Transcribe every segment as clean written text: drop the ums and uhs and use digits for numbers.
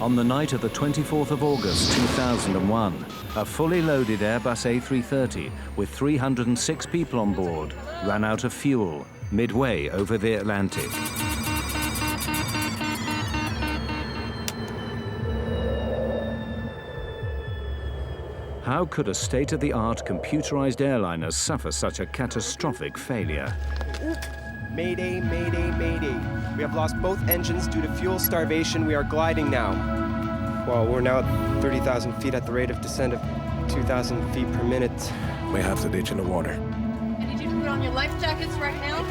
On the night of the 24th of August 2001, a fully loaded Airbus A330 with 306 people on board ran out of fuel midway over the Atlantic. How could a state-of-the-art computerized airliner suffer such a catastrophic failure? Mayday, mayday, mayday. We have lost both engines due to fuel starvation. We are gliding now. Well, we're now at 30,000 feet at the rate of descent of 2,000 feet per minute. May have to ditch in the water. I need you to put on your life jackets right now.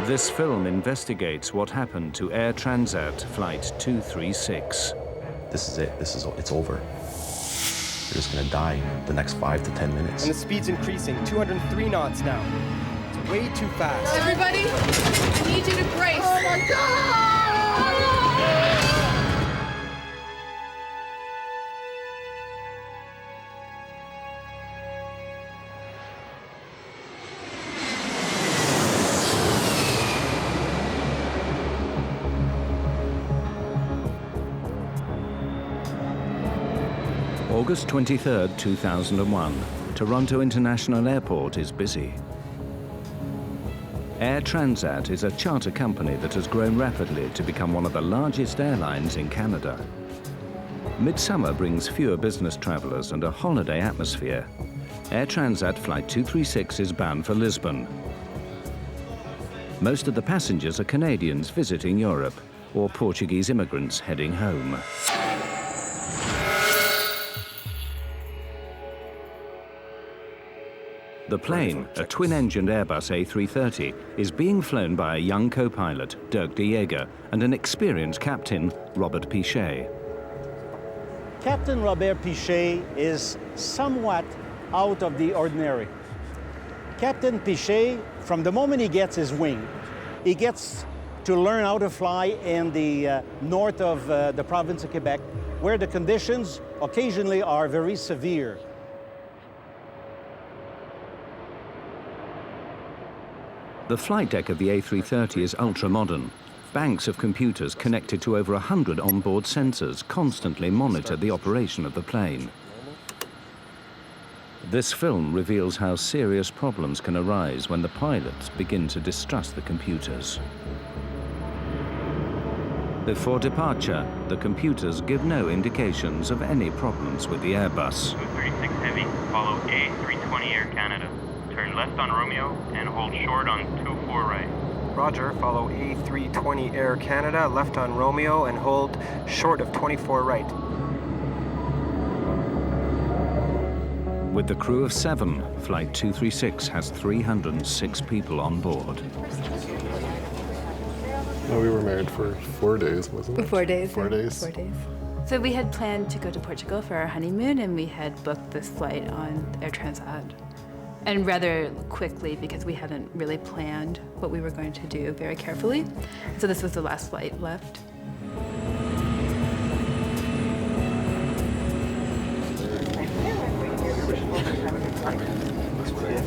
This film investigates what happened to Air Transat Flight 236. This is it. It's over. You're just gonna die the next 5 to 10 minutes. And the speed's increasing, 203 knots now. It's way too fast. Everybody, I need you to brace. Oh my God! August 23rd, 2001. Toronto International Airport is busy. Air Transat is a charter company that has grown rapidly to become one of the largest airlines in Canada. Midsummer brings fewer business travelers and a holiday atmosphere. Air Transat Flight 236 is bound for Lisbon. Most of the passengers are Canadians visiting Europe or Portuguese immigrants heading home. The plane, a twin-engined Airbus A330, is being flown by a young co-pilot, Dirk de Jager, and an experienced captain, Robert Pichet. Captain Robert Pichet is somewhat out of the ordinary. Captain Pichet, from the moment he gets his wing, he gets to learn how to fly in the north of the province of Quebec, where the conditions occasionally are very severe. The flight deck of the A330 is ultra-modern. Banks of computers connected to over 100 onboard sensors constantly monitor the operation of the plane. This film reveals how serious problems can arise when the pilots begin to distrust the computers. Before departure, the computers give no indications of any problems with the Airbus. 236 Heavy, follow A320 Air Canada. Turn left on Romeo and hold short on 24 right. Roger, follow A320 Air Canada, left on Romeo, and hold short of 24 right. With the crew of 7, Flight 236 has 306 people on board. No, we were married for 4 days, wasn't it? 4 days. 4 days. 4 days. So we had planned to go to Portugal for our honeymoon, and we had booked this flight on Air Transat. And rather quickly, because we hadn't really planned what we were going to do very carefully. So this was the last flight left.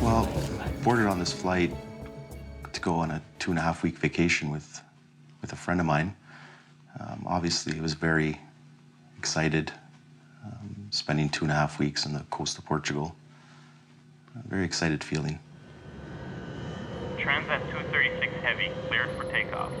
Well, boarded on this flight to go on a 2.5-week vacation with a friend of mine. Obviously, I was very excited, spending 2.5 weeks on the coast of Portugal. A very excited feeling. Transat 236 Heavy, cleared for takeoff.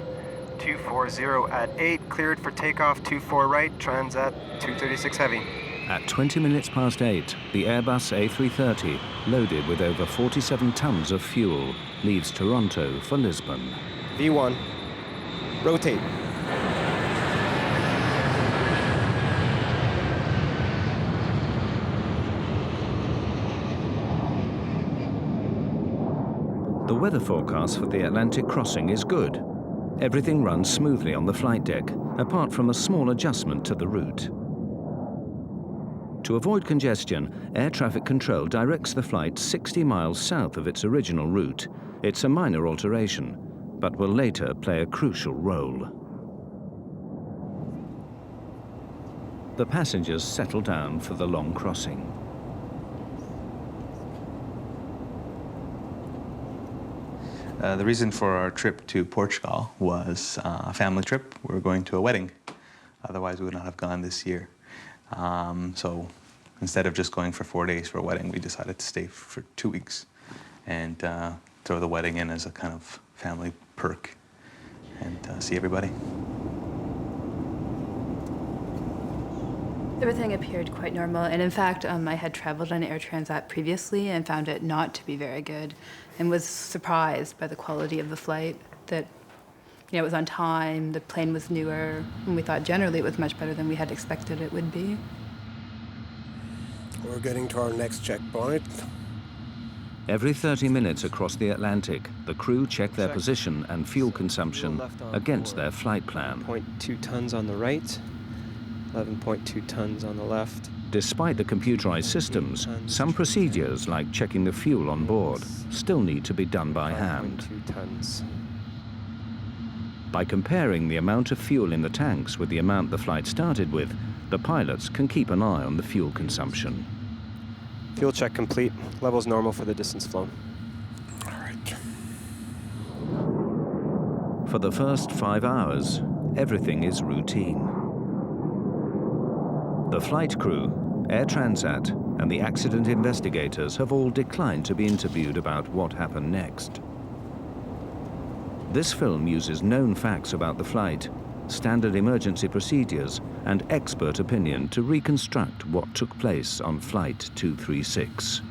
240 at 8, cleared for takeoff, 24 right, Transat 236 Heavy. At 20 minutes past 8, the Airbus A330, loaded with over 47 tons of fuel, leaves Toronto for Lisbon. V1, rotate. The weather forecast for the Atlantic crossing is good. Everything runs smoothly on the flight deck, apart from a small adjustment to the route. To avoid congestion, air traffic control directs the flight 60 miles south of its original route. It's a minor alteration, but will later play a crucial role. The passengers settle down for the long crossing. The reason for our trip to Portugal was a family trip. We were going to a wedding. Otherwise, we would not have gone this year. So instead of just going for 4 days for a wedding, we decided to stay for 2 weeks and throw the wedding in as a kind of family perk and see everybody. Everything appeared quite normal, and in fact, I had traveled on Air Transat previously and found it not to be very good, and was surprised by the quality of the flight, that it was on time, the plane was newer, and we thought generally it was much better than we had expected it would be. We're getting to our next checkpoint. Every 30 minutes across the Atlantic, the crew check their position and fuel consumption against their flight plan. 0.2 tons on the right, 11.2 tons on the left. Despite the computerized systems, some procedures, like checking the fuel on board, still need to be done by hand. 5.2 tons. By comparing the amount of fuel in the tanks with the amount the flight started with, the pilots can keep an eye on the fuel consumption. Fuel check complete. Levels normal for the distance flown. All right. For the first 5 hours, everything is routine. The flight crew, Air Transat, and the accident investigators have all declined to be interviewed about what happened next. This film uses known facts about the flight, standard emergency procedures, and expert opinion to reconstruct what took place on Flight 236.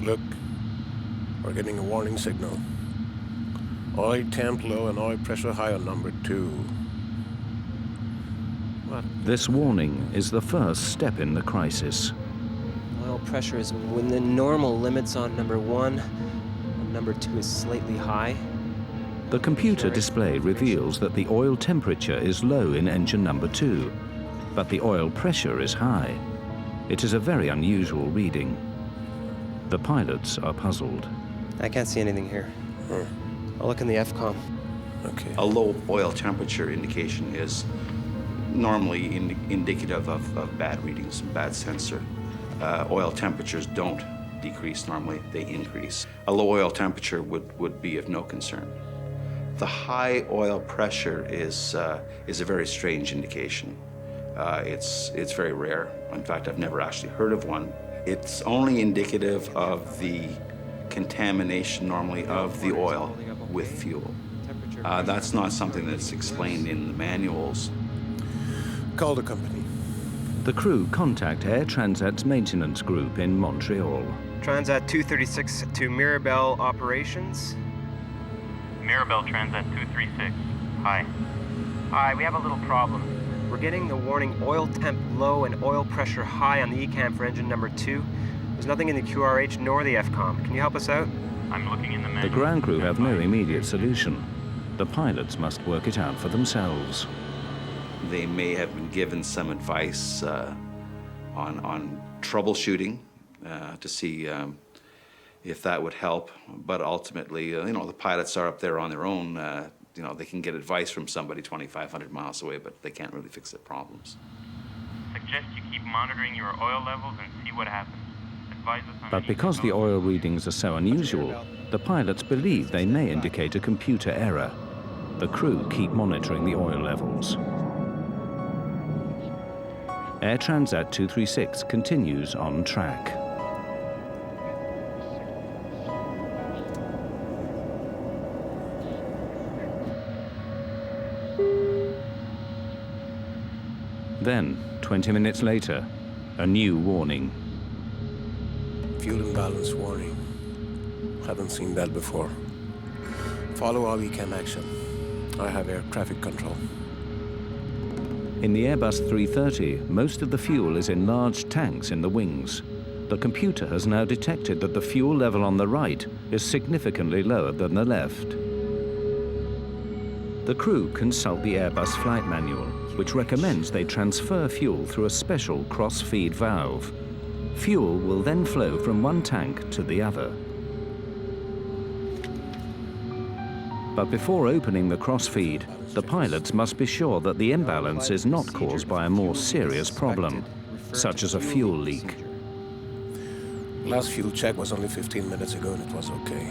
Look, we're getting a warning signal. Oil temp low and oil pressure high on number 2. What? This warning is the first step in the crisis. Oil pressure is within normal limits on number 1, and number 2 is slightly high. The computer display reveals that the oil temperature is low in engine number 2, but the oil pressure is high. It is a very unusual reading. The pilots are puzzled. I can't see anything here. I'll look in the FCOM. Okay. A low oil temperature indication is normally indicative of bad readings, bad sensor. Oil temperatures don't decrease normally, they increase. A low oil temperature would be of no concern. The high oil pressure is a very strange indication. It's very rare. In fact, I've never actually heard of one. It's only indicative of the contamination normally of the oil with fuel. That's not something that's explained in the manuals. Call the company. The crew contact Air Transat's maintenance group in Montreal. Transat 236 to Mirabel Operations. Mirabel Transat 236. Hi. Hi, we have a little problem. We're getting the warning oil temp low and oil pressure high on the ECAM for engine number 2. There's nothing in the QRH nor the FCOM. Can you help us out? I'm looking in the manual. The ground crew have no immediate solution. The pilots must work it out for themselves. They may have been given some advice on troubleshooting to see if that would help. But ultimately, the pilots are up there on their own. They can get advice from somebody 2,500 miles away, but they can't really fix their problems. Suggest you keep monitoring your oil levels and see what happens. Advise us on But any because the oil readings are so unusual, the pilots believe they may indicate a computer error. The crew keep monitoring the oil levels. Air Transat 236 continues on track. Then, 20 minutes later, a new warning. Fuel imbalance warning. Haven't seen that before. Follow all ECAM action. I have air traffic control. In the Airbus 330, most of the fuel is in large tanks in the wings. The computer has now detected that the fuel level on the right is significantly lower than the left. The crew consult the Airbus flight manual, which recommends they transfer fuel through a special cross-feed valve. Fuel will then flow from one tank to the other. But before opening the cross-feed, the pilots must be sure that the imbalance is not caused by a more serious problem, such as a fuel leak. Last fuel check was only 15 minutes ago and it was okay.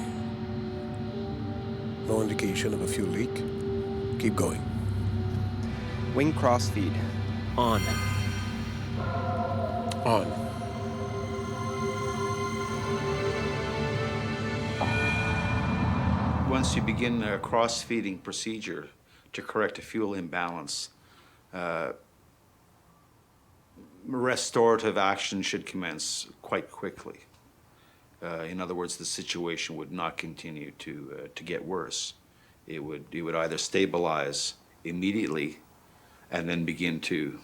No indication of a fuel leak. Keep going. Wing crossfeed. On. On. Once you begin a cross-feeding procedure to correct a fuel imbalance, restorative action should commence quite quickly. In other words, the situation would not continue to get worse. It would either stabilize immediately and then begin to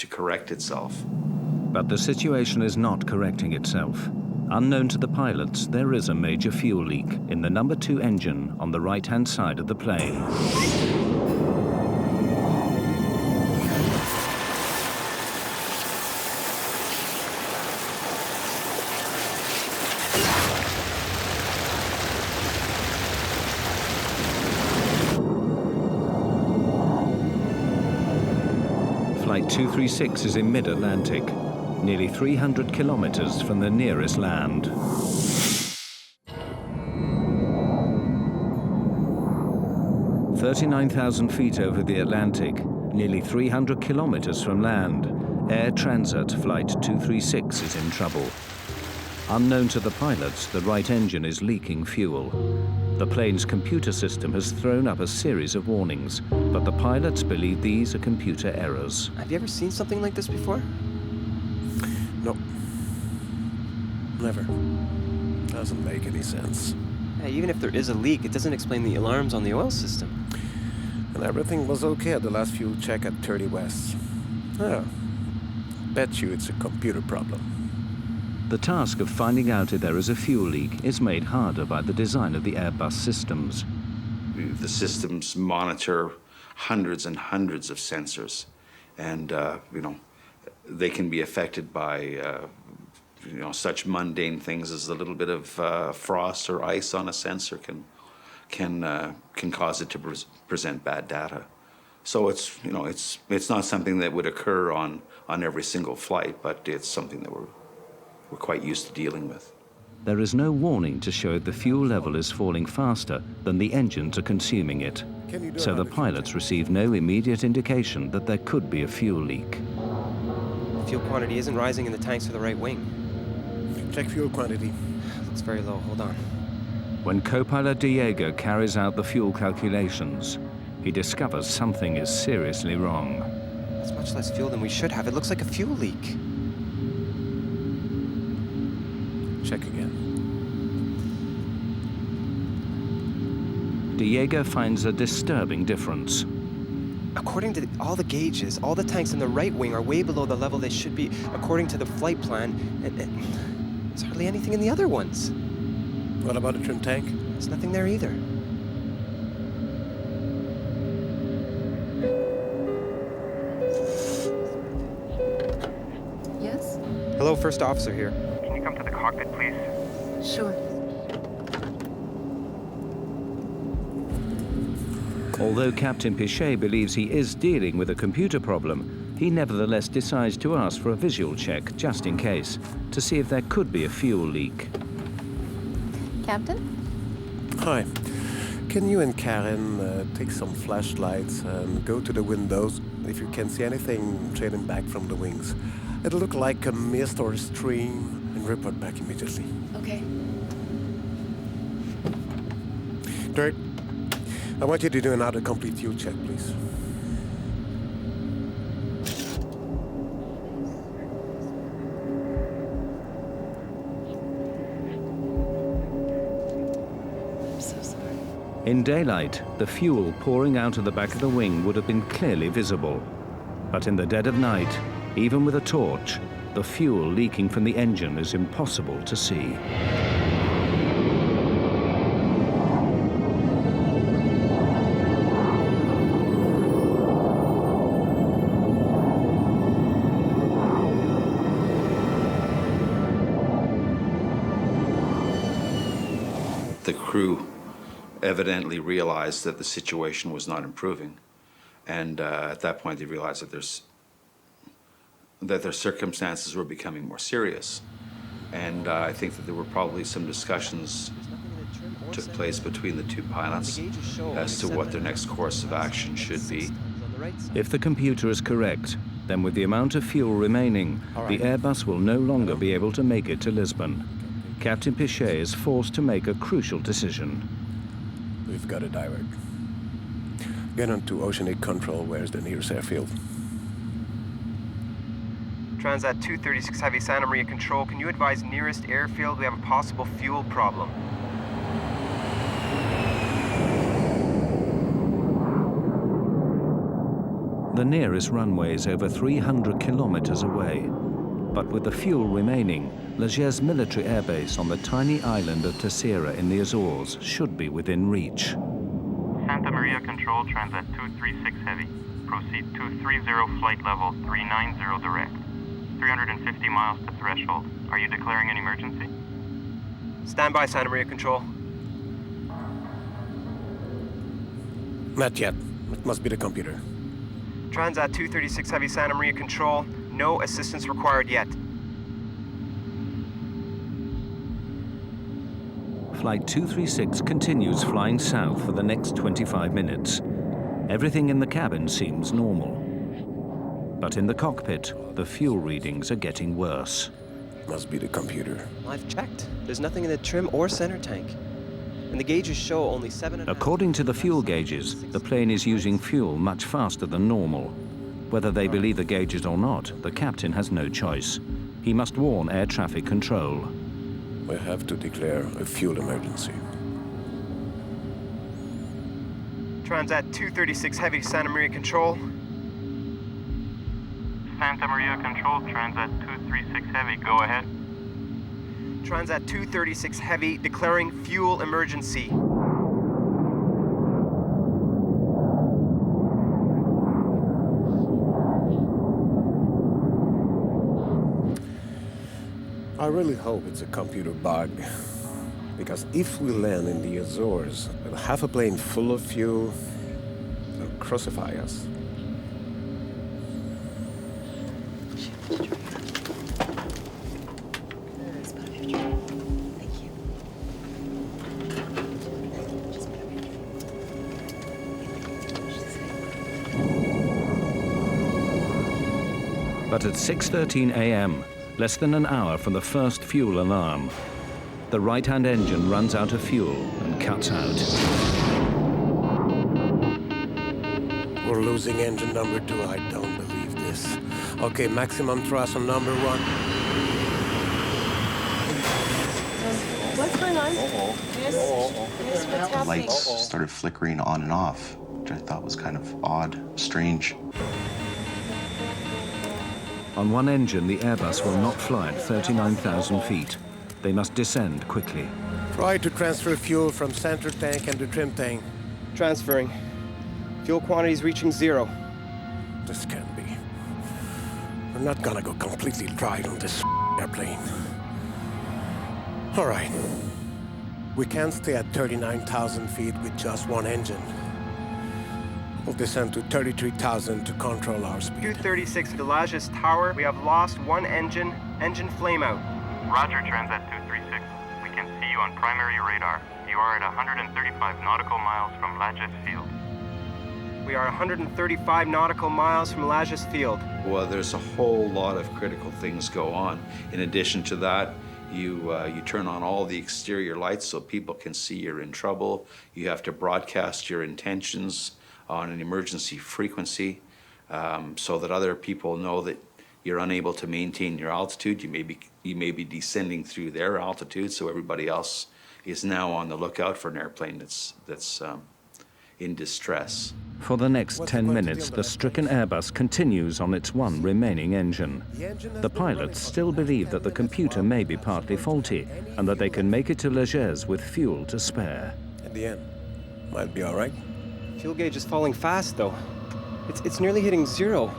correct itself. But the situation is not correcting itself. Unknown to the pilots, there is a major fuel leak in the number 2 engine on the right-hand side of the plane. Flight 236 is in mid-Atlantic, nearly 300 kilometers from the nearest land. "39,000 feet over the Atlantic, nearly 300 kilometers from land, Air Transat Flight 236 is in trouble. Unknown to the pilots, the right engine is leaking fuel. The plane's computer system has thrown up a series of warnings, but the pilots believe these are computer errors. Have you ever seen something like this before? No. Never. Doesn't make any sense. Yeah, even if there is a leak, it doesn't explain the alarms on the oil system. And everything was okay at the last fuel check at 30 West. Yeah. Bet you it's a computer problem. The task of finding out if there is a fuel leak is made harder by the design of the Airbus systems. The systems monitor hundreds and hundreds of sensors, and they can be affected by such mundane things as a little bit of frost or ice on a sensor can cause it to present bad data. So it's not something that would occur on every single flight, but it's something that we're quite used to dealing with. There is no warning to show if the fuel level is falling faster than the engines are consuming it. So the pilots receive no immediate indication that there could be a fuel leak. The fuel quantity isn't rising in the tanks for the right wing. Check fuel quantity. Looks very low. Hold on. When co-pilot Diego carries out the fuel calculations, he discovers something is seriously wrong. That's much less fuel than we should have. It looks like a fuel leak. Check again. Diego finds a disturbing difference. According to all the gauges, all the tanks in the right wing are way below the level they should be according to the flight plan, and there's hardly anything in the other ones. What about the trim tank? There's nothing there either. Yes? Hello, first officer here. Can you come to the cockpit, please? Sure. Although Captain Pichet believes he is dealing with a computer problem, he nevertheless decides to ask for a visual check, just in case, to see if there could be a fuel leak. Captain? Hi. Can you and Karen take some flashlights and go to the windows if you can see anything trailing back from the wings? It'll look like a mist or a stream, and report back immediately. Okay. Dirk, I want you to do another complete fuel check, please. I'm so sorry. In daylight, the fuel pouring out of the back of the wing would have been clearly visible. But in the dead of night, even with a torch, the fuel leaking from the engine is impossible to see. The crew evidently realized that the situation was not improving, and at that point they realized that their circumstances were becoming more serious. And I think that there were probably some discussions took place between the two pilots as to what their next course of action should be. If the computer is correct, then with the amount of fuel remaining, the Airbus will no longer be able to make it to Lisbon. Captain Pichet is forced to make a crucial decision. We've got to divert. Get on to Oceanic Control. Where's the nearest airfield? Transat 236 Heavy, Santa Maria Control. Can you advise nearest airfield? We have a possible fuel problem. The nearest runway is over 300 kilometers away. But with the fuel remaining, Leger's military airbase on the tiny island of Terceira in the Azores should be within reach. Santa Maria Control, Transat 236 Heavy. Proceed 230 flight level 390 direct. 350 miles to threshold. Are you declaring an emergency? Stand by, Santa Maria Control. Not yet. It must be the computer. Transat 236 Heavy, Santa Maria Control. No assistance required yet. Flight 236 continues flying south for the next 25 minutes. Everything in the cabin seems normal. But in the cockpit, the fuel readings are getting worse. Must be the computer. I've checked. There's nothing in the trim or center tank. And the gauges show only 7.5. According to the fuel gauges, the plane is using fuel much faster than normal. Whether they believe the gauges or not, the captain has no choice. He must warn air traffic control. We have to declare a fuel emergency. Transat 236 Heavy, Santa Maria Control. Santa Maria Control, Transat 236 Heavy, go ahead. Transat 236 Heavy, declaring fuel emergency. I really hope it's a computer bug. Because if we land in the Azores with half a plane full of fuel, they'll crucify us. But at 6:13 a.m., less than an hour from the first fuel alarm, the right-hand engine runs out of fuel and cuts out. We're losing engine number 2. I don't believe this. Okay, maximum thrust on number 1. What's going on? Yes, what's The happening? lights started flickering on and off, which I thought was kind of odd, strange. On one engine, the Airbus will not fly at 39,000 feet. They must descend quickly. Try to transfer fuel from center tank and the trim tank. Transferring. Fuel quantities reaching 0. This can't be. We're not gonna go completely dry on this airplane. All right. We can't stay at 39,000 feet with just one engine. We'll descend to 33,000 to control our speed. 236 Villages Tower. We have lost one engine. Engine flame out. Roger, Transat 236. We can see you on primary radar. You are at 135 nautical miles from Lajes Field. We are 135 nautical miles from Lajes Field. Well, there's a whole lot of critical things go on. In addition to that, you turn on all the exterior lights so people can see you're in trouble. You have to broadcast your intentions on an emergency frequency so that other people know that you're unable to maintain your altitude. You may be descending through their altitude, so everybody else is now on the lookout for an airplane that's in distress. For the next 10 minutes, the stricken Airbus continues on its one remaining engine. The pilots still believe that the computer may be partly faulty and that they can make it to Leger's with fuel to spare. At the end, might be all right. Fuel gauge is falling fast, though. It's nearly hitting 0.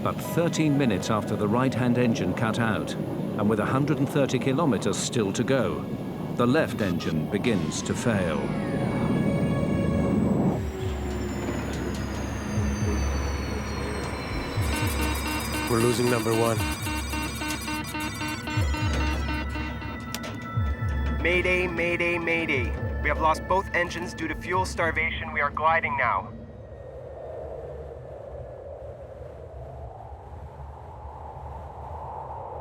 But 13 minutes after the right-hand engine cut out, and with 130 kilometers still to go, the left engine begins to fail. we're losing number one. Mayday, mayday, mayday. We have lost both engines due to fuel starvation. We are gliding now.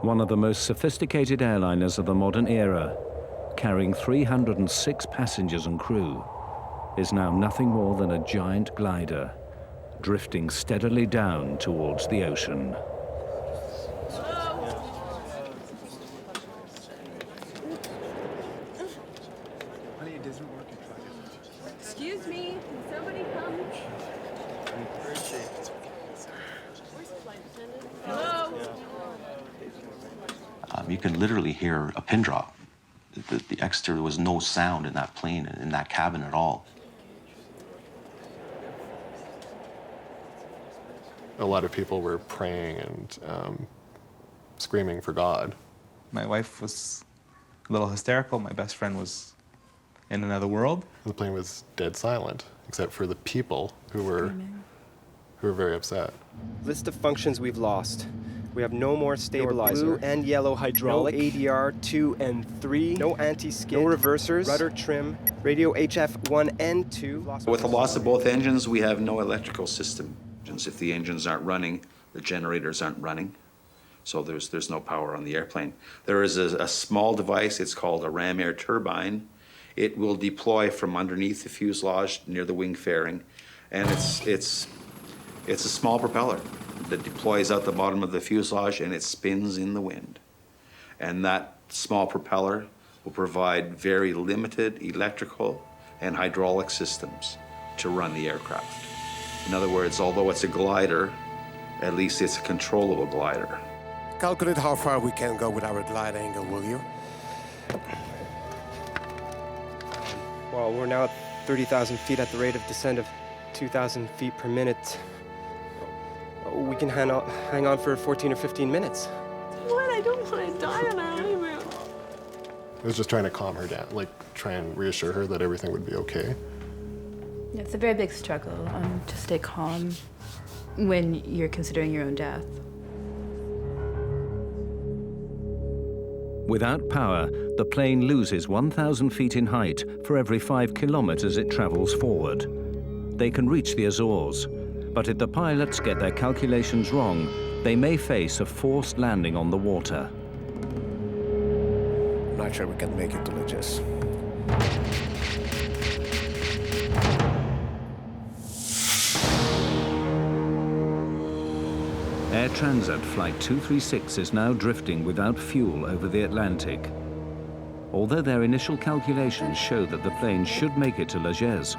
One of the most sophisticated airliners of the modern era, carrying 306 passengers and crew, is now nothing more than a giant glider, drifting steadily down towards the ocean. Excuse me, can somebody come? Hello? You can literally hear a pin drop. The exterior, there was no sound in that plane, in that cabin at all. A lot of people were praying and screaming for God. My wife was a little hysterical. My best friend was in another world. The plane was dead silent, except for the people who were very upset. List of functions we've lost. We have no more stabilizer. Blue and yellow hydraulic. No ADR 2 and 3. No anti-skid. No reversers. Rudder trim. Radio HF 1 and 2. With the loss of both engines, we have no electrical system. If the engines aren't running, the generators aren't running. So there's no power on the airplane. There is a small device, it's called a ram air turbine. It will deploy from underneath the fuselage near the wing fairing. And it's a small propeller that deploys out the bottom of the fuselage and it spins in the wind. And that small propeller will provide very limited electrical and hydraulic systems to run the aircraft. In other words, although it's a glider, at least it's a controllable glider. Calculate how far we can go with our glide angle, will you? Well, we're now at 30,000 feet at the rate of descent of 2,000 feet per minute. We can hang on for 14 or 15 minutes. What? I don't want to die on our honeymoon. I was just trying to calm her down, like try and reassure her that everything would be okay. It's a very big struggle to stay calm when you're considering your own death. Without power, the plane loses 1,000 feet in height for every 5 kilometers it travels forward. They can reach the Azores, but if the pilots get their calculations wrong, they may face a forced landing on the water. Not sure we can make it to Leges. Air Transat Flight 236 is now drifting without fuel over the Atlantic. Although their initial calculations show that the plane should make it to Leges,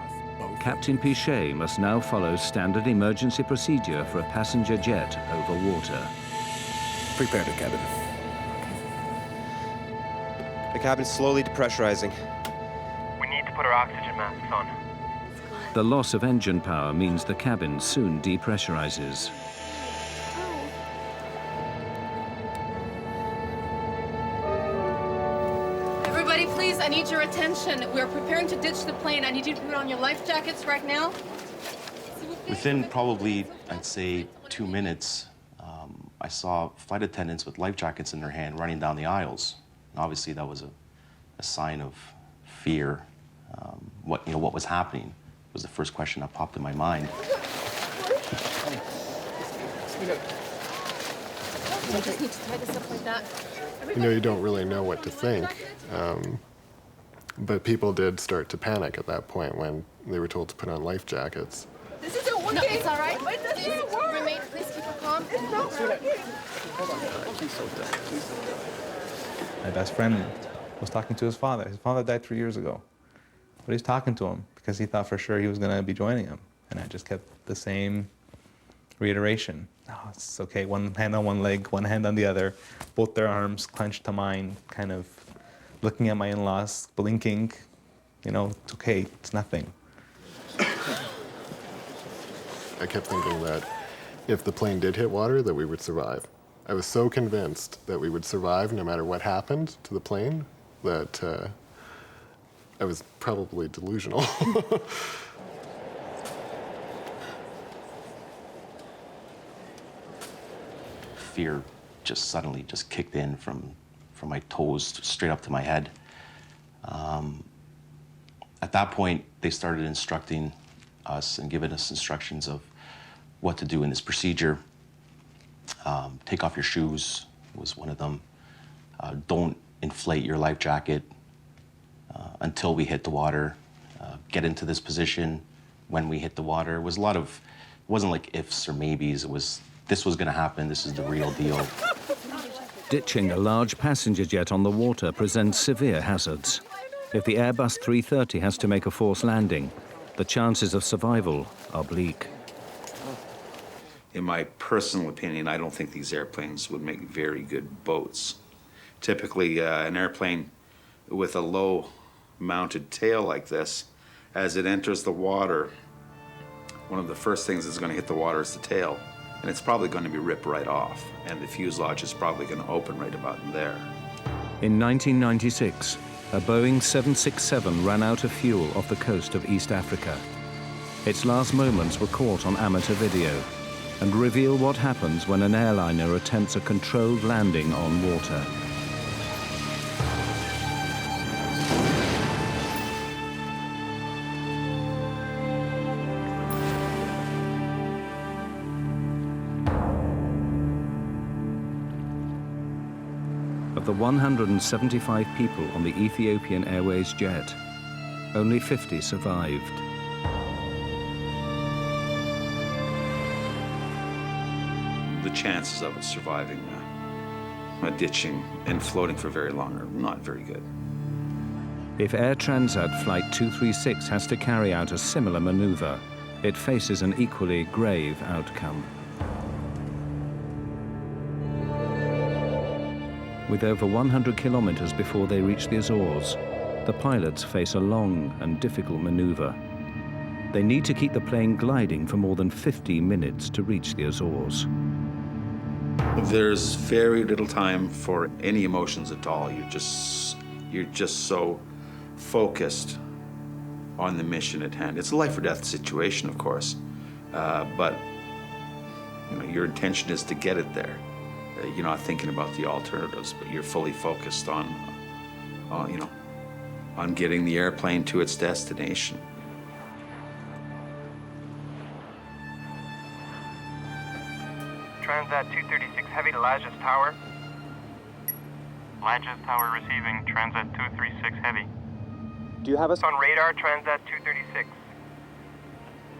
Captain Pichet must now follow standard emergency procedure for a passenger jet over water. Prepare the cabin. The cabin's slowly depressurizing. We need to put our oxygen masks on. The loss of engine power means the cabin soon depressurizes. Everybody, please, I need your attention. We're preparing to ditch the plane. I need you to put on your life jackets right now. Within probably, I'd say, 2 minutes, I saw flight attendants with life jackets in their hand running down the aisles. And obviously, that was a sign of fear. What was happening was the first question that popped in my mind. I just need to tie this up like that. You don't really know what to think, but people did start to panic at that point when they were told to put on life jackets. This isn't working. No, it's all right. Please keep her calm. My best friend was talking to his father. His father died 3 years ago. But he's talking to him because he thought for sure he was going to be joining him. And I just kept the same reiteration. Oh, it's okay, one hand on one leg, one hand on the other, both their arms clenched to mine, kind of looking at my in-laws, blinking. It's okay, it's nothing. I kept thinking that if the plane did hit water, that we would survive. I was so convinced that we would survive no matter what happened to the plane that I was probably delusional. fear just suddenly just kicked in from my toes straight up to my head. At that point, they started instructing us and giving us instructions of what to do in this procedure. Take off your shoes was one of them. Don't inflate your life jacket until we hit the water. Get into this position when we hit the water. It was a lot of, it wasn't like ifs or maybes. It was, this was gonna happen, this is the real deal. Ditching a large passenger jet on the water presents severe hazards. If the Airbus 330 has to make a forced landing, the chances of survival are bleak. In my personal opinion, I don't think these airplanes would make very good boats. Typically, an airplane with a low mounted tail like this, as it enters the water, one of the first things that's going to hit the water is the tail, and it's probably going to be ripped right off, and the fuselage is probably going to open right about there. In 1996, a Boeing 767 ran out of fuel off the coast of East Africa. Its last moments were caught on amateur video and reveal what happens when an airliner attempts a controlled landing on water. Of the 175 people on the Ethiopian Airways jet, only 50 survived. The chances of it surviving a ditching and floating for very long are not very good. If Air Transat Flight 236 has to carry out a similar maneuver, it faces an equally grave outcome. With over 100 kilometers before they reach the Azores, the pilots face a long and difficult maneuver. They need to keep the plane gliding for more than 50 minutes to reach the Azores. There's very little time for any emotions at all. You're just so focused on the mission at hand. It's a life or death situation, of course, but you know, your intention is to get it there. You're not thinking about the alternatives, but you're fully focused on getting the airplane to its destination. Transat 236 Heavy to Lajes Tower. Lajes Tower receiving, Transat 236 Heavy. Do you have us On radar, Transat 236.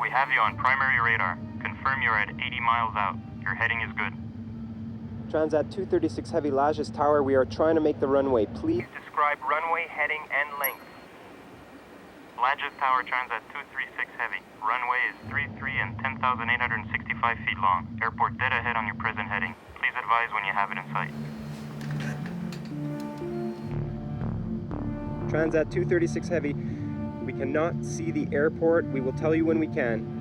We have you on primary radar. Confirm you're at 80 miles out. Your heading is good. Transat 236 Heavy Lajes Tower? We are trying to make the runway. Please Describe runway, heading, and length. Lajes Tower, Transat 236 Heavy. Runway is 33 and 10,865 feet long. Airport dead ahead on your present heading. Please advise when you have it in sight. Transat 236 Heavy, we cannot see the airport. We will tell you when we can.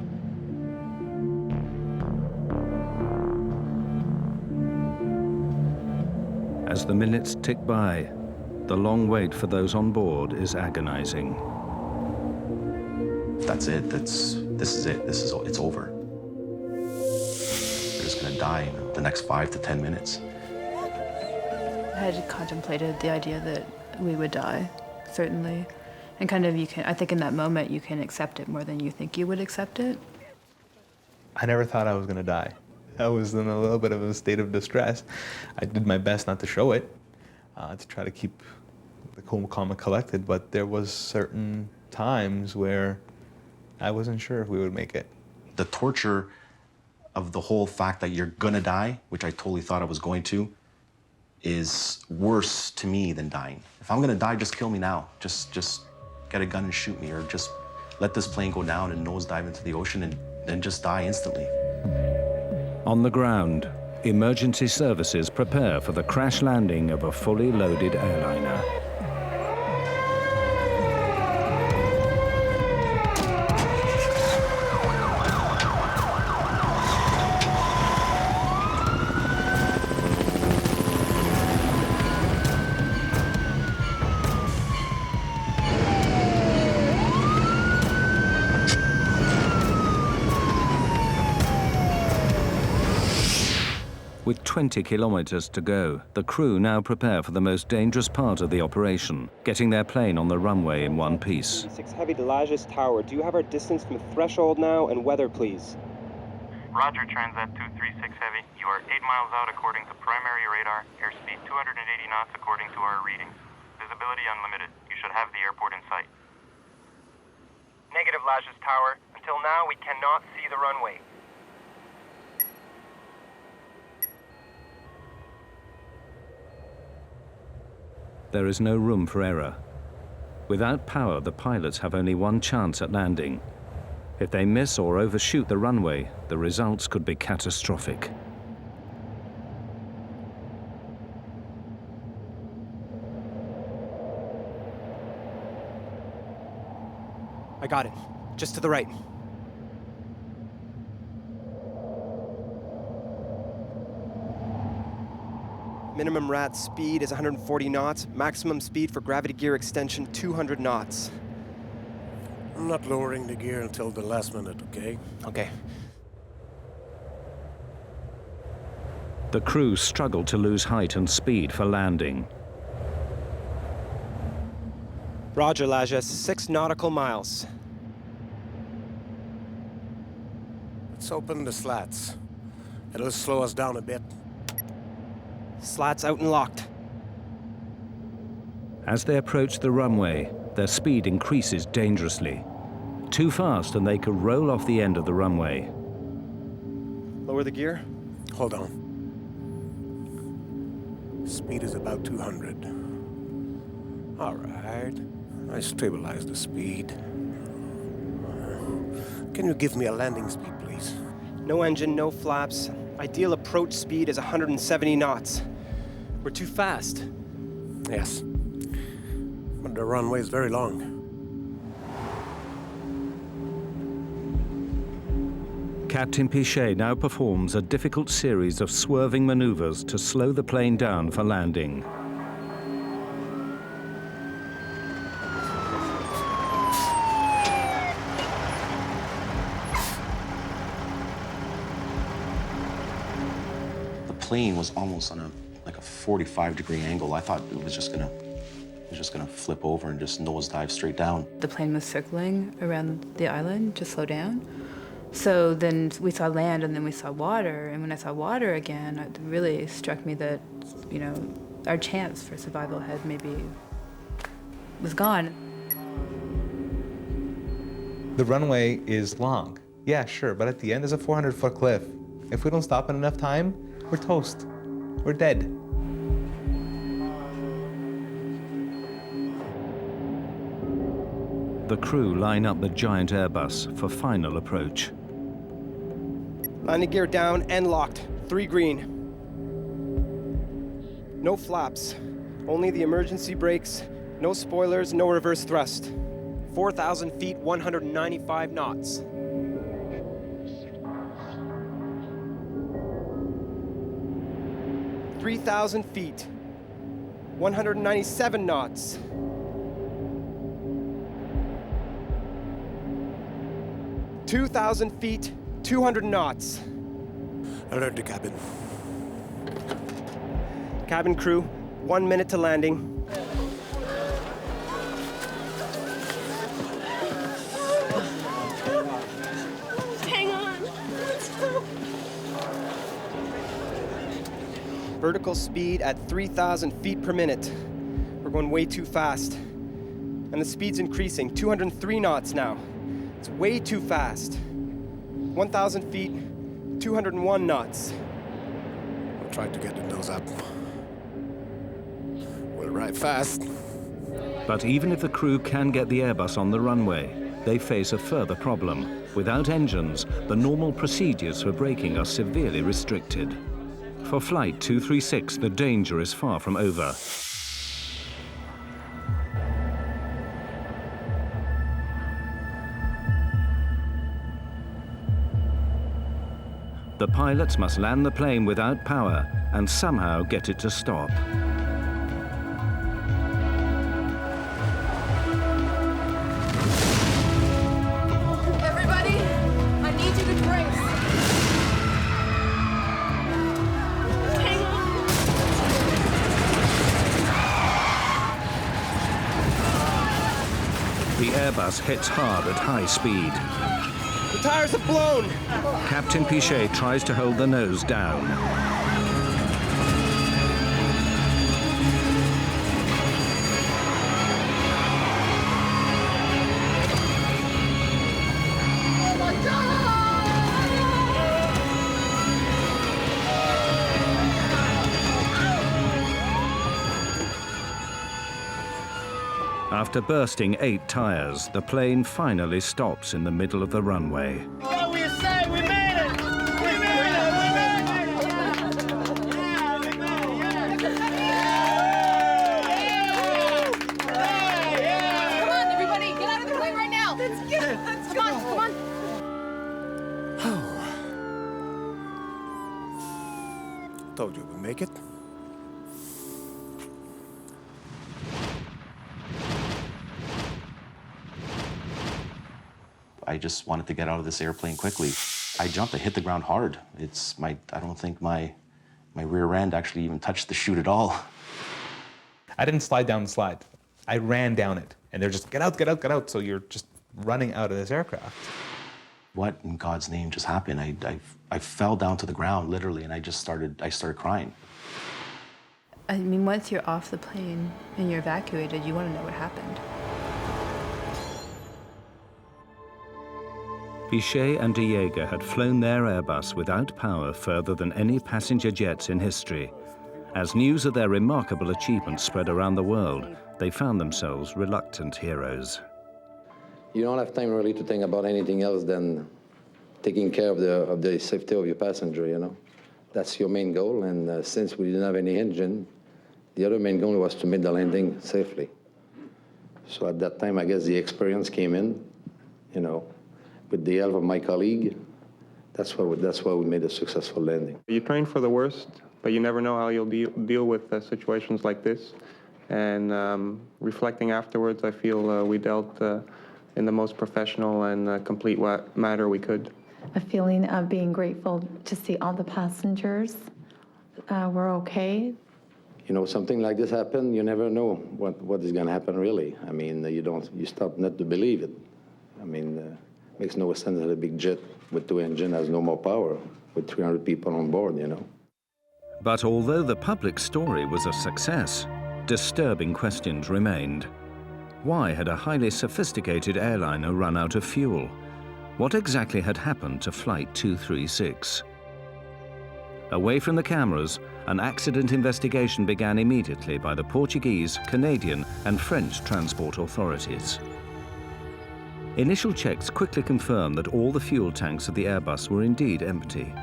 As the minutes tick by, the long wait for those on board is agonizing. That's it, this is it, it's over. They're just gonna die in the next 5 to 10 minutes. I had contemplated the idea that we would die, certainly. And kind of I think in that moment you can accept it more than you think you would accept it. I never thought I was gonna die. I was in a little bit of a state of distress. I did my best not to show it, to try to keep the cool, calm, and collected, but there was certain times where I wasn't sure if we would make it. The torture of the whole fact that you're gonna die, which I totally thought I was going to, is worse to me than dying. If I'm gonna die, just kill me now. Just get a gun and shoot me, or just let this plane go down and nosedive into the ocean and then just die instantly. On the ground, emergency services prepare for the crash landing of a fully loaded airliner. With 20 kilometers to go, the crew now prepare for the most dangerous part of the operation, getting their plane on the runway in one piece. EP6 Heavy to Lajes Tower. Do you have our distance from threshold now and weather, please? Roger, Transat 236 Heavy. You are 8 miles out according to primary radar. Airspeed 280 knots according to our readings. Visibility unlimited. You should have the airport in sight. Negative, Lajes Tower. Until now, we cannot see the runway. There is no room for error. Without power, the pilots have only one chance at landing. If they miss or overshoot the runway, the results could be catastrophic. I got it. Just to the right. Minimum RAT speed is 140 knots. Maximum speed for gravity gear extension, 200 knots. I'm not lowering the gear until the last minute, okay? Okay. The crew struggle to lose height and speed for landing. Roger, Lajes. 6 nautical miles. Let's open the slats. It'll slow us down a bit. Slats out and locked. As they approach the runway, their speed increases dangerously. Too fast and they could roll off the end of the runway. Lower the gear. Hold on. Speed is about 200. All right. I stabilize the speed. Can you give me a landing speed, please? No engine, no flaps. Ideal approach speed is 170 knots. We're too fast. Yes. But the runway is very long. Captain Pichet now performs a difficult series of swerving maneuvers to slow the plane down for landing. The plane was almost on a 45-degree angle. I thought it was just gonna flip over and just nosedive straight down. The plane was circling around the island to slow down. So then we saw land and then we saw water. And when I saw water again, it really struck me that, you know, our chance for survival had maybe was gone. The runway is long. Yeah, sure, but at the end there's a 400-foot cliff. If we don't stop in enough time, we're toast. We're dead. The crew line up the giant Airbus for final approach. Landing gear down and locked. 3 green. No flaps. Only the emergency brakes. No spoilers, no reverse thrust. 4,000 feet, 195 knots. "3,000 feet, 197 knots. "2,000 feet, 200 knots. Alert the cabin. Cabin crew, 1 minute to landing. Hang on. Let's go. Vertical speed at 3,000 feet per minute. We're going way too fast. And the speed's increasing, 203 knots now. It's way too fast. 1,000 feet, 201 knots. I'll try to get the nose up. We'll ride fast. But even if the crew can get the Airbus on the runway, they face a further problem. Without engines, the normal procedures for braking are severely restricted. For Flight 236, the danger is far from over. The pilots must land the plane without power and somehow get it to stop. Everybody, I need you to brace. Airbus hits hard at high speed. The tires have blown! Captain Pichet tries to hold the nose down. After bursting 8 tires, the plane finally stops in the middle of the runway. Told you we'd make it. I just wanted to get out of this airplane quickly. I jumped, I hit the ground hard. I don't think my rear end actually even touched the chute at all. I didn't slide down the slide. I ran down it. And they're just, get out, get out, get out. So you're just running out of this aircraft. What in God's name just happened? I fell down to the ground, literally, and I started crying. I mean, once you're off the plane and you're evacuated, you want to know what happened. Pichet and de Jager had flown their Airbus without power further than any passenger jets in history. As news of their remarkable achievements spread around the world, they found themselves reluctant heroes. You don't have time really to think about anything else than taking care of the safety of your passenger, you know. That's your main goal, and since we didn't have any engine, the other main goal was to make the landing safely. So at that time, I guess the experience came in, you know. With the help of my colleague, that's why we made a successful landing. You train for the worst, but you never know how you'll deal with situations like this. And reflecting afterwards, I feel we dealt in the most professional and complete manner we could. A feeling of being grateful to see all the passengers were okay. You know, something like this happened, you never know what is going to happen really. I mean, you start not to believe it. I mean, makes no sense that a big jet with 2 engines has no more power with 300 people on board, you know. But although the public story was a success, disturbing questions remained. Why had a highly sophisticated airliner run out of fuel? What exactly had happened to Flight 236? Away from the cameras, an accident investigation began immediately by the Portuguese, Canadian, and French transport authorities. Initial checks quickly confirmed that all the fuel tanks of the Airbus were indeed empty.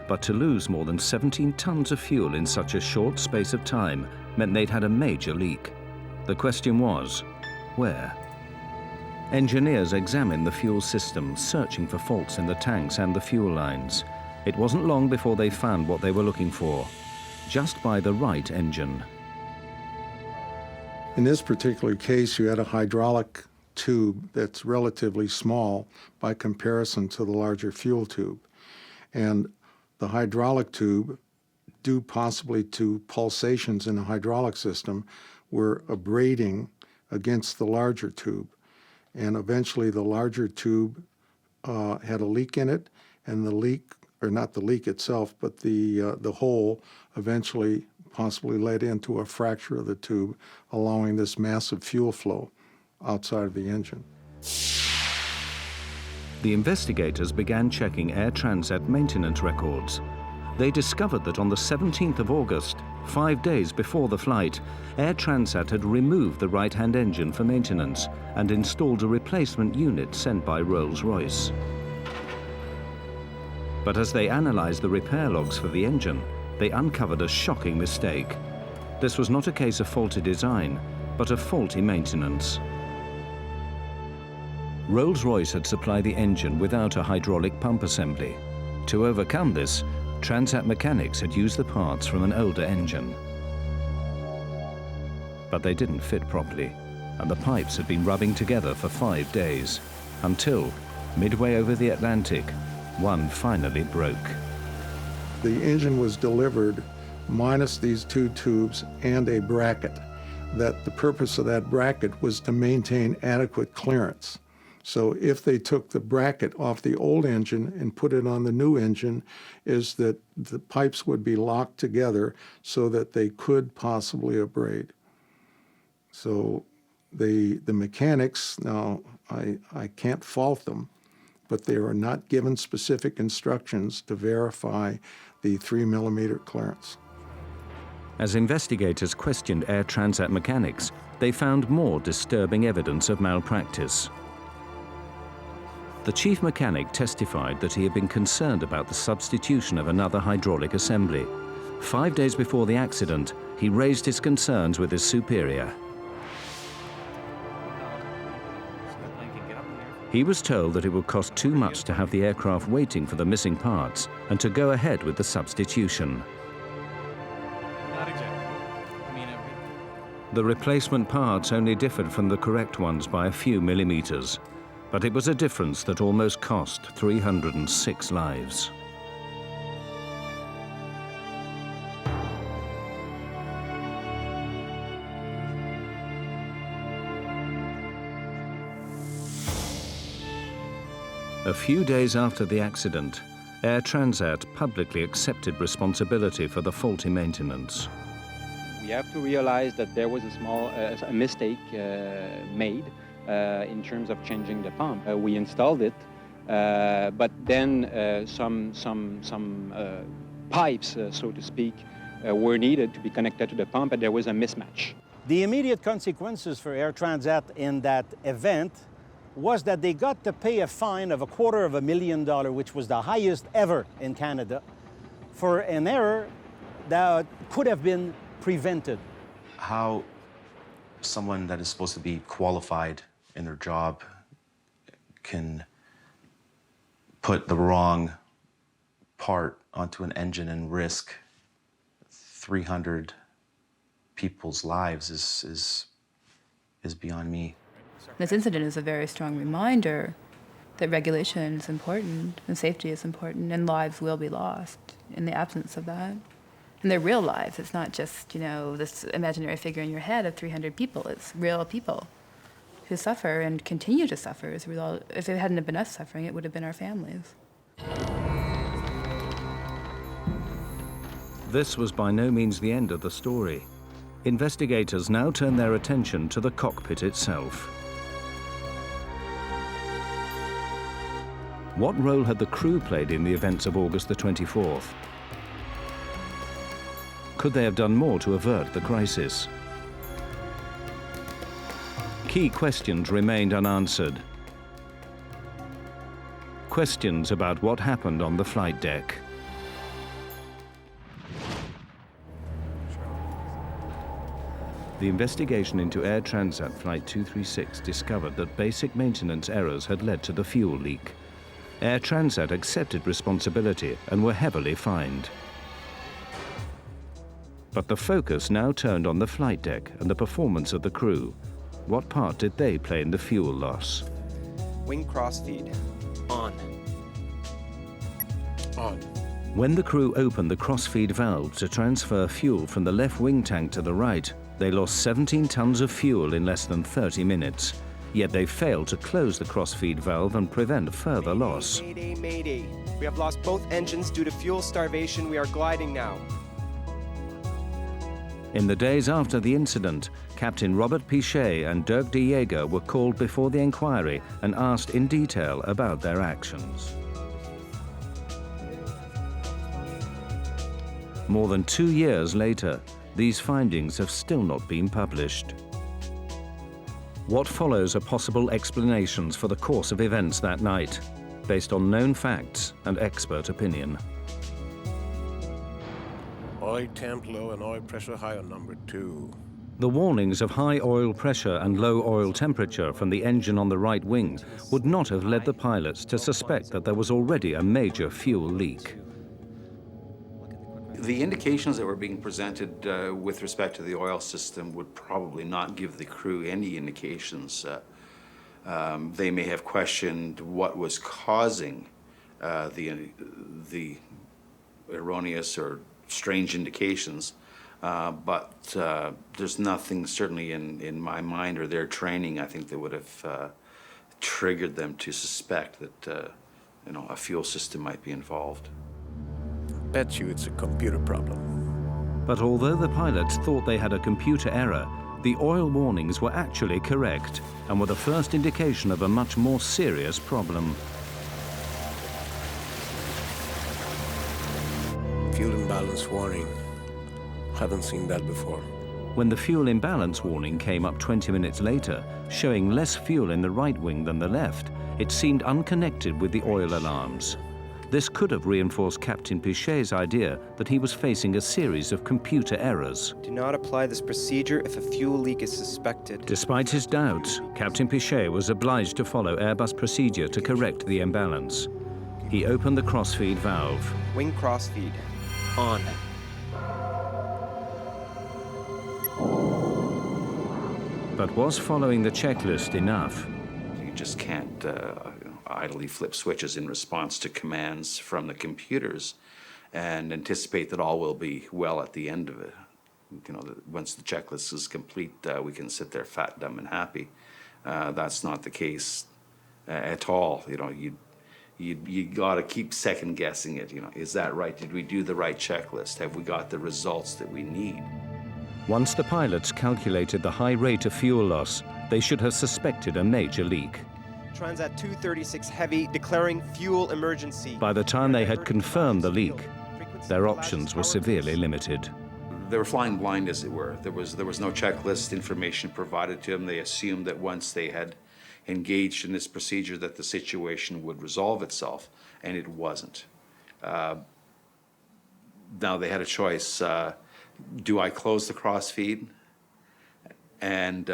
But to lose more than 17 tons of fuel in such a short space of time meant they'd had a major leak. The question was, where? Engineers examined the fuel system, searching for faults in the tanks and the fuel lines. It wasn't long before they found what they were looking for, just by the right engine. In this particular case, you had a hydraulic tube that's relatively small by comparison to the larger fuel tube. And the hydraulic tube, due possibly to pulsations in the hydraulic system, were abrading against the larger tube. And eventually the larger tube had a leak in it, and the leak, or not the leak itself, but the hole eventually possibly led into a fracture of the tube, allowing this massive fuel flow outside of the engine. The investigators began checking Air Transat maintenance records. They discovered that on the 17th of August, 5 days before the flight, Air Transat had removed the right-hand engine for maintenance and installed a replacement unit sent by Rolls-Royce. But as they analyzed the repair logs for the engine, they uncovered a shocking mistake. This was not a case of faulty design, but of faulty maintenance. Rolls-Royce had supplied the engine without a hydraulic pump assembly. To overcome this, Transat mechanics had used the parts from an older engine. But they didn't fit properly, and the pipes had been rubbing together for 5 days, until, midway over the Atlantic, one finally broke. The engine was delivered minus these 2 tubes and a bracket. that the purpose of that bracket was to maintain adequate clearance. So if they took the bracket off the old engine and put it on the new engine, is that the pipes would be locked together so that they could possibly abrade. So the mechanics, now I can't fault them, but they were not given specific instructions to verify the 3 millimeter clearance. As investigators questioned Air Transat mechanics, they found more disturbing evidence of malpractice. The chief mechanic testified that he had been concerned about the substitution of another hydraulic assembly. 5 days before the accident, he raised his concerns with his superior. He was told that it would cost too much to have the aircraft waiting for the missing parts and to go ahead with the substitution. The replacement parts only differed from the correct ones by a few millimeters, but it was a difference that almost cost 306 lives. A few days after the accident, Air Transat publicly accepted responsibility for the faulty maintenance. We have to realize that there was a small mistake made in terms of changing the pump. We installed it, but then some pipes, so to speak, were needed to be connected to the pump, and there was a mismatch. The immediate consequences for Air Transat in that event was that they got to pay a fine of $250,000, which was the highest ever in Canada, for an error that could have been prevented. How someone that is supposed to be qualified in their job can put the wrong part onto an engine and risk 300 people's lives is beyond me. This incident is a very strong reminder that regulation is important and safety is important, and lives will be lost in the absence of that. And they're real lives. It's not just, this imaginary figure in your head of 300 people. It's real people who suffer and continue to suffer as a result. If it hadn't been us suffering, it would have been our families. This was by no means the end of the story. Investigators now turn their attention to the cockpit itself. What role had the crew played in the events of August the 24th? Could they have done more to avert the crisis? Key questions remained unanswered. Questions about what happened on the flight deck. The investigation into Air Transat Flight 236 discovered that basic maintenance errors had led to the fuel leak. Air Transat accepted responsibility and were heavily fined. But the focus now turned on the flight deck and the performance of the crew. What part did they play in the fuel loss? Wing crossfeed. On. On. When the crew opened the crossfeed valve to transfer fuel from the left wing tank to the right, they lost 17 tons of fuel in less than 30 minutes. Yet they failed to close the crossfeed valve and prevent further loss. Mayday, mayday. We have lost both engines due to fuel starvation. We are gliding now. In the days after the incident, Captain Robert Pichet and Dirk de Jager were called before the inquiry and asked in detail about their actions. More than 2 years later, these findings have still not been published. What follows are possible explanations for the course of events that night, based on known facts and expert opinion. Oil temp low and oil pressure high on number 2. The warnings of high oil pressure and low oil temperature from the engine on the right wing would not have led the pilots to suspect that there was already a major fuel leak. The indications that were being presented with respect to the oil system would probably not give the crew any indications. They may have questioned what was causing the erroneous or strange indications, But there's nothing certainly in my mind or their training, I think, that would have triggered them to suspect that a fuel system might be involved. Bet you it's a computer problem. But although the pilots thought they had a computer error, the oil warnings were actually correct and were the first indication of a much more serious problem. Fuel imbalance warning. Haven't seen that before. When the fuel imbalance warning came up 20 minutes later, showing less fuel in the right wing than the left, it seemed unconnected with the oil alarms. This could have reinforced Captain Pichet's idea that he was facing a series of computer errors. Do not apply this procedure if a fuel leak is suspected. Despite his doubts, Captain Pichet was obliged to follow Airbus procedure to correct the imbalance. He opened the crossfeed valve. Wing crossfeed. On. But was following the checklist enough? You just can't idly flip switches in response to commands from the computers and anticipate that all will be well at the end of it. Once the checklist is complete, we can sit there fat, dumb, and happy. That's not the case at all. You got to keep second guessing it. Is that right? Did we do the right checklist? Have we got the results that we need? Once the pilots calculated the high rate of fuel loss, they should have suspected a major leak. Transat 236 Heavy declaring fuel emergency. By the time they had confirmed the leak, their options were severely limited. They were flying blind, as it were. There was no checklist information provided to them. They assumed that once they had engaged in this procedure that the situation would resolve itself, and it wasn't. Now they had a choice. Do I close the crossfeed and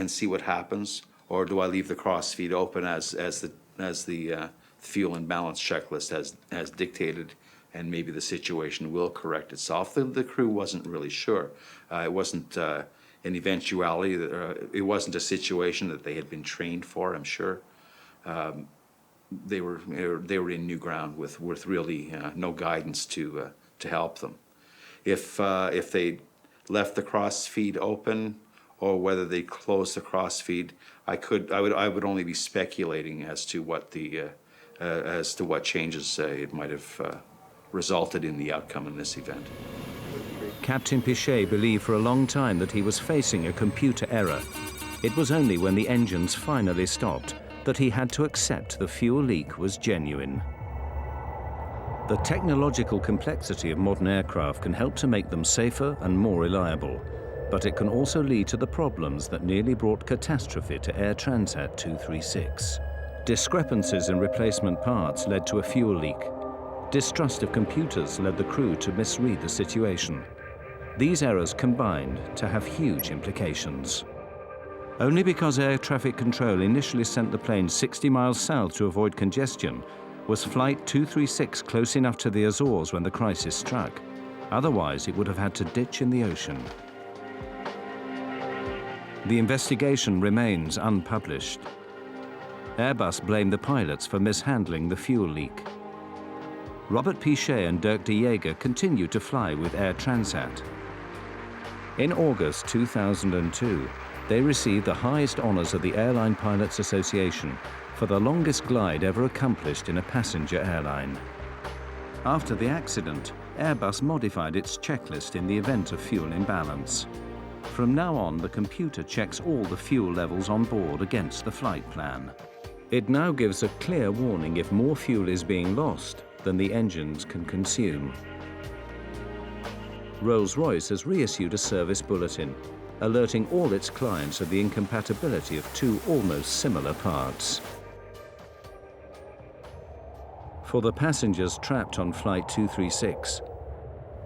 see what happens, or do I leave the crossfeed open as the fuel imbalance checklist has dictated, and maybe the situation will correct itself? The crew wasn't really sure. It wasn't an eventuality. It wasn't a situation that they had been trained for, I'm sure. They were in new ground with really no guidance to help them. If they left the crossfeed open, or whether they closed the crossfeed, I would only be speculating as to what changes it might have resulted in the outcome in this event. Captain Pichet believed for a long time that he was facing a computer error. It was only when the engines finally stopped that he had to accept the fuel leak was genuine. The technological complexity of modern aircraft can help to make them safer and more reliable, but it can also lead to the problems that nearly brought catastrophe to Air Transat 236. Discrepancies in replacement parts led to a fuel leak. Distrust of computers led the crew to misread the situation. These errors combined to have huge implications. Only because air traffic control initially sent the plane 60 miles south to avoid congestion was Flight 236 close enough to the Azores when the crisis struck. Otherwise, it would have had to ditch in the ocean. The investigation remains unpublished. Airbus blamed the pilots for mishandling the fuel leak. Robert Pichet and Dirk de Jager continued to fly with Air Transat. In August 2002, they received the highest honors of the Airline Pilots Association for the longest glide ever accomplished in a passenger airline. After the accident, Airbus modified its checklist in the event of fuel imbalance. From now on, the computer checks all the fuel levels on board against the flight plan. It now gives a clear warning if more fuel is being lost than the engines can consume. Rolls-Royce has reissued a service bulletin, alerting all its clients of the incompatibility of two almost similar parts. For the passengers trapped on Flight 236,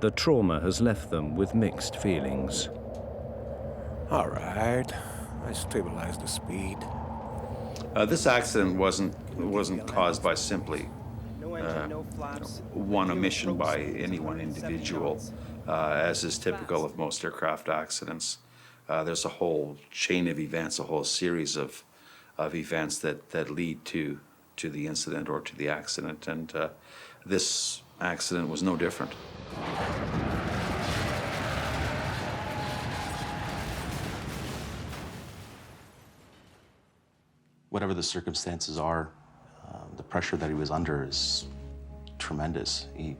the trauma has left them with mixed feelings. All right, I stabilized the speed. This accident wasn't caused by simply one omission by any one individual, as is typical of most aircraft accidents. There's a whole chain of events, a whole series of events that lead to the incident or to the accident, and this accident was no different. Whatever the circumstances are, the pressure that he was under is tremendous. He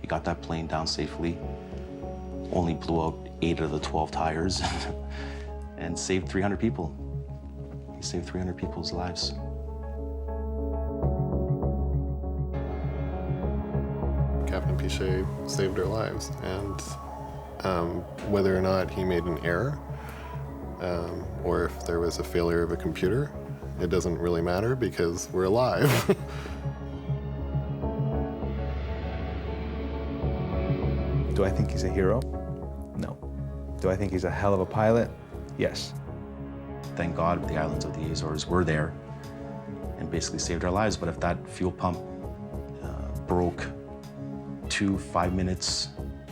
got that plane down safely, only blew out 8 of the 12 tires, and saved 300 people. He saved 300 people's lives. Captain Pichet saved our lives, and whether or not he made an error, or if there was a failure of a computer, it doesn't really matter because we're alive. Do I think he's a hero? No. Do I think he's a hell of a pilot? Yes. Thank God the islands of the Azores were there and basically saved our lives. But if that fuel pump broke 5 minutes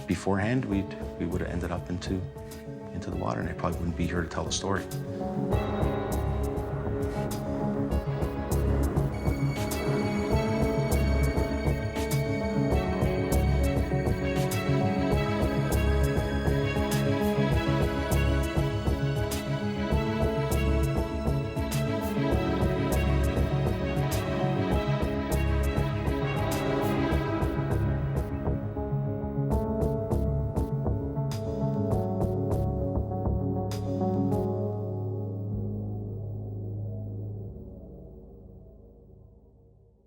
beforehand, we would have ended up into the water, and I probably wouldn't be here to tell the story.